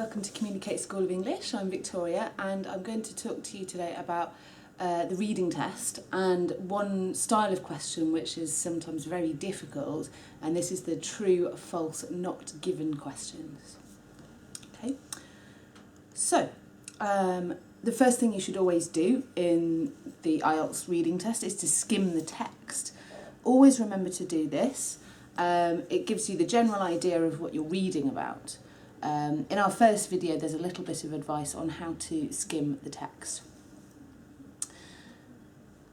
welcome to Communicate School of English. I'm Victoria and I'm going to talk to you today about the reading test and one style of question which is sometimes very difficult, and this is the true, false, not given questions. Okay, so the first thing you should always do in the IELTS reading test is to skim the text. Always remember to do this. It gives you the general idea of what you're reading about. In our first video there's a little bit of advice on how to skim the text.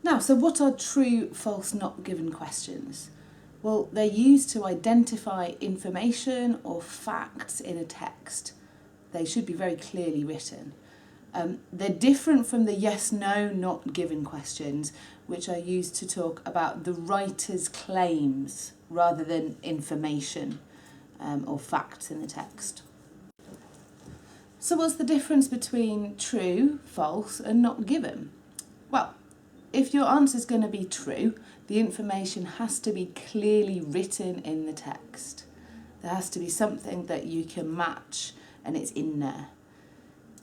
Now, so what are true, false, not given questions? Well, they're used to identify information or facts in a text. They should be very clearly written. They're different from the yes, no, not given questions, which are used to talk about the writer's claims rather than information or facts in the text. So what's the difference between true, false and not given? Well, if your answer is going to be true, the information has to be clearly written in the text. There has to be something that you can match and it's in there.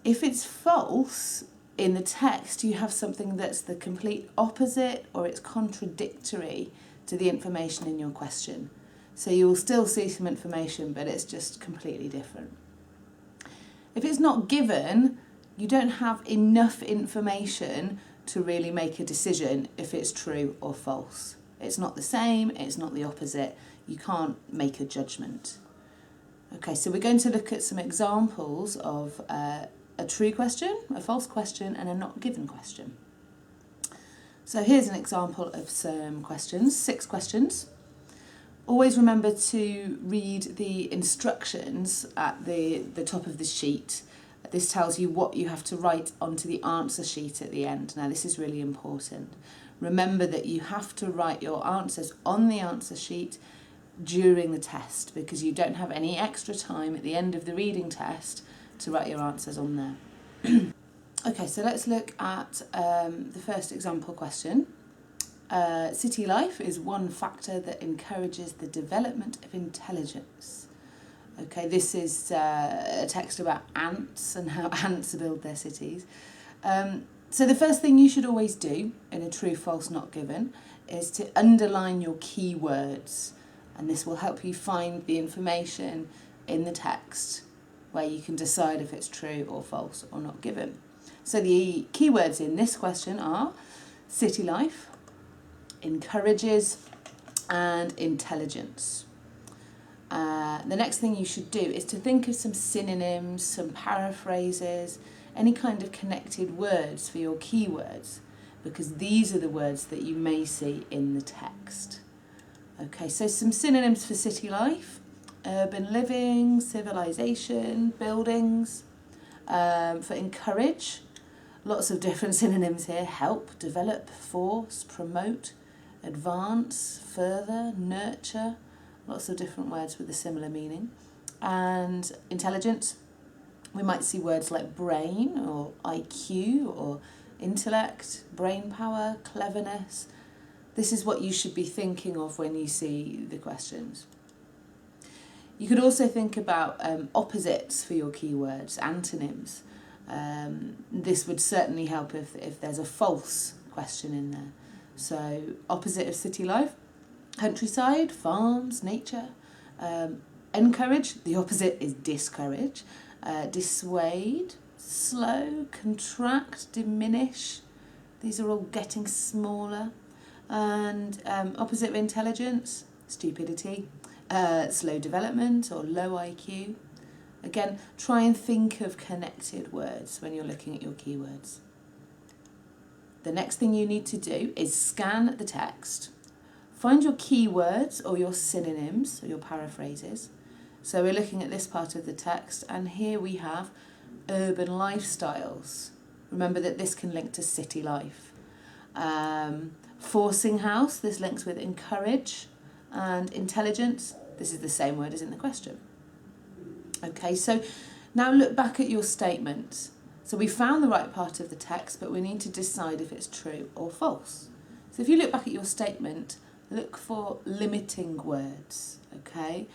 If it's false, in the text you have something that's the complete opposite or it's contradictory to the information in your question. So you will still see some information, but it's just completely different. If it's not given, you don't have enough information to really make a decision if it's true or false. It's not the same, it's not the opposite. You can't make a judgment. Okay, so we're going to look at some examples of a true question, a false question, and a not given question. So here's an example of some questions, 6 questions. Always remember to read the instructions at the top of the sheet. This tells you what you have to write onto the answer sheet at the end. Now this is really important. Remember that you have to write your answers on the answer sheet during the test because you don't have any extra time at the end of the reading test to write your answers on there. Okay, so let's look at the first example question. City life is one factor that encourages the development of intelligence. Okay, this is a text about ants and how ants build their cities. So the first thing you should always do in a true, false, not given is to underline your key words, and this will help you find the information in the text where you can decide if it's true or false or not given. So the keywords in this question are city life, encourages, and intelligence. The next thing you should do is to think of some synonyms, some paraphrases, any kind of connected words for your keywords, because these are the words that you may see in the text. Okay, so some synonyms for city life: urban living, civilization, buildings. For encourage, lots of different synonyms here: help, develop, force, promote, advance, further, nurture. Lots of different words with a similar meaning. And intelligence, we might see words like brain or IQ or intellect, brain power, cleverness. This is what you should be thinking of when you see the questions. You could also think about opposites for your keywords, antonyms. This would certainly help if there's a false question in there. So opposite of city life: countryside, farms, nature. Encourage, the opposite is discourage. Dissuade, slow, contract, diminish. These are all getting smaller. And opposite of intelligence, stupidity, slow development or low IQ. Again, try and think of connected words when you're looking at your keywords. The next thing you need to do is scan the text. Find your keywords or your synonyms or your paraphrases. So we're looking at this part of the text, and here we have urban lifestyles. Remember that this can link to city life. Forcing house, this links with encourage, and intelligence, this is the same word as in the question. Okay, so now look back at your statement. So we found the right part of the text, but we need to decide if it's true or false. So if you look back at your statement, look for limiting words, okay?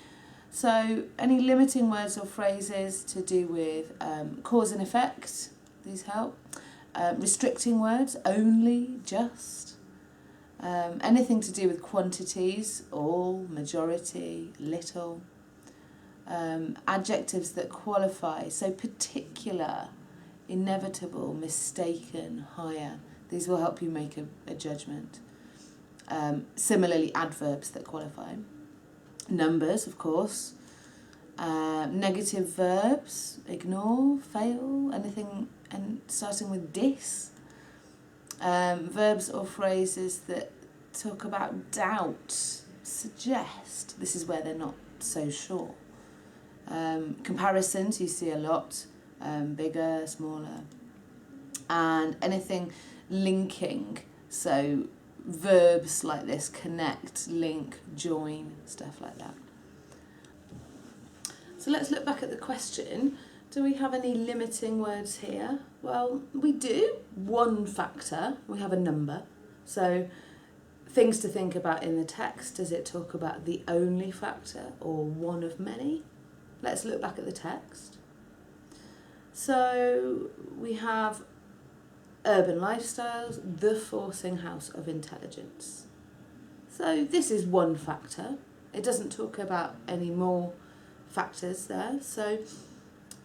So any limiting words or phrases to do with cause and effect, these help. Restricting words, only, just. Anything to do with quantities, all, majority, little. Adjectives that qualify, so particular, inevitable, mistaken, higher. These will help you make a judgment. Similarly, adverbs that qualify. Numbers, of course. Negative verbs, ignore, fail, anything and starting with dis. Verbs or phrases that talk about doubt, suggest. This is where they're not so sure. Comparisons, you see a lot, bigger, smaller. And anything linking, so verbs like this, connect, link, join, stuff like that. So let's look back at the question. Do we have any limiting words here? Well, we do. One factor, we have a number. So things to think about in the text. Does it talk about the only factor or one of many? Let's look back at the text. So we have urban lifestyles, the forcing house of intelligence. So this is one factor. It doesn't talk about any more factors there. So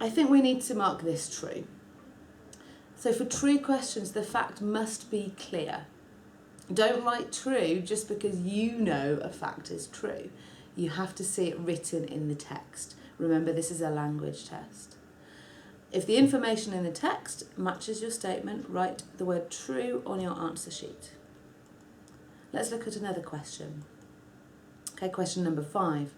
I think we need to mark this true. So for true questions, the fact must be clear. Don't write true just because you know a fact is true. You have to see it written in the text. Remember, this is a language test. If the information in the text matches your statement, write the word true on your answer sheet. Let's look at another question. Okay, question number 5.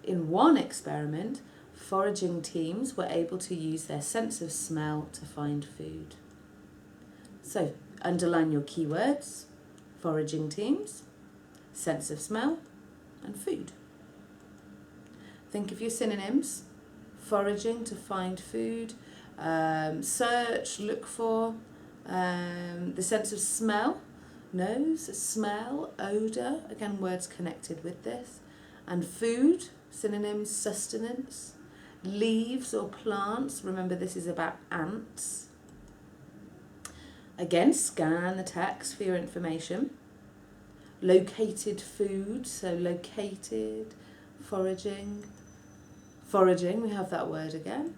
In one experiment, foraging teams were able to use their sense of smell to find food. So, underline your keywords: foraging teams, sense of smell, and food. Think of your synonyms: foraging, to find food, search, look for, the sense of smell, nose, smell, odour, again words connected with this, and food, synonyms, sustenance, leaves or plants, remember this is about ants. Again, scan the text for your information. Located food, so located, foraging, we have that word again.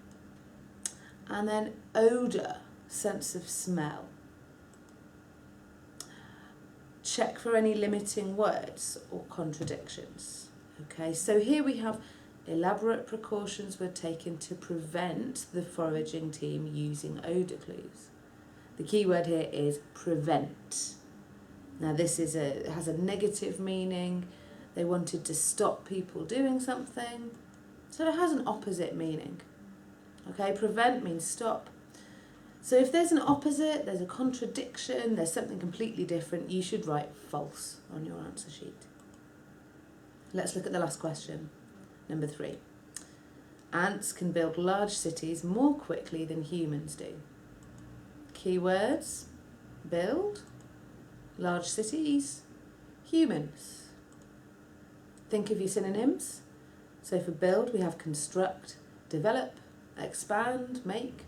And then odour, sense of smell. Check for any limiting words or contradictions. Okay, so here we have elaborate precautions were taken to prevent the foraging team using odour clues. The key word here is prevent. Now this has a negative meaning. They wanted to stop people doing something. So it has an opposite meaning. Okay, prevent means stop. So if there's an opposite, there's a contradiction, there's something completely different, you should write false on your answer sheet. Let's look at the last question, number 3. Ants can build large cities more quickly than humans do. Keywords: build, large cities, humans. Think of your synonyms. So for build, we have construct, develop, expand, make.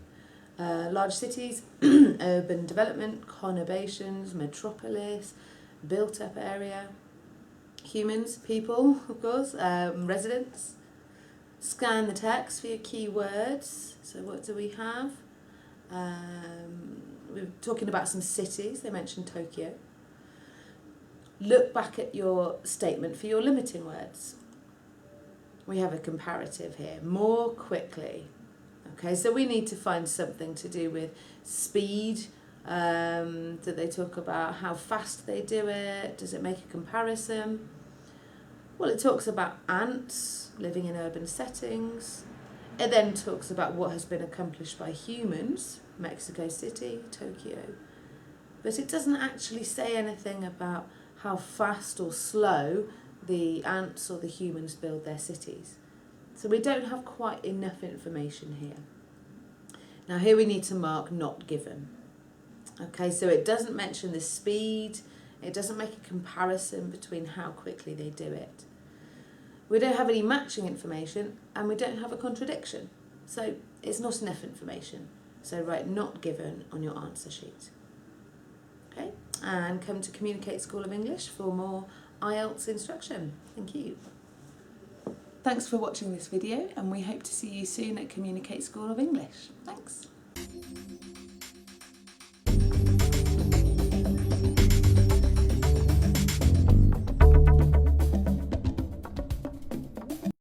Large cities, urban development, conurbations, metropolis, built up area. Humans, people, of course, residents. Scan the text for your keywords. So what do we have? We're talking about some cities. They mentioned Tokyo. Look back at your statement for your limiting words. We have a comparative here, more quickly. Okay, so we need to find something to do with speed. Do they talk about how fast they do it? Does it make a comparison? Well, it talks about ants living in urban settings. It then talks about what has been accomplished by humans, Mexico City, Tokyo. But it doesn't actually say anything about how fast or slow the ants or the humans build their cities. So we don't have quite enough information here. Now here we need to mark not given. Okay, so it doesn't mention the speed, it doesn't make a comparison between how quickly they do it. We don't have any matching information and we don't have a contradiction. So it's not enough information. So write not given on your answer sheet. Okay, and come to Communicate School of English for more IELTS instruction. Thank you. Thanks for watching this video, and we hope to see you soon at Communicate School of English. Thanks.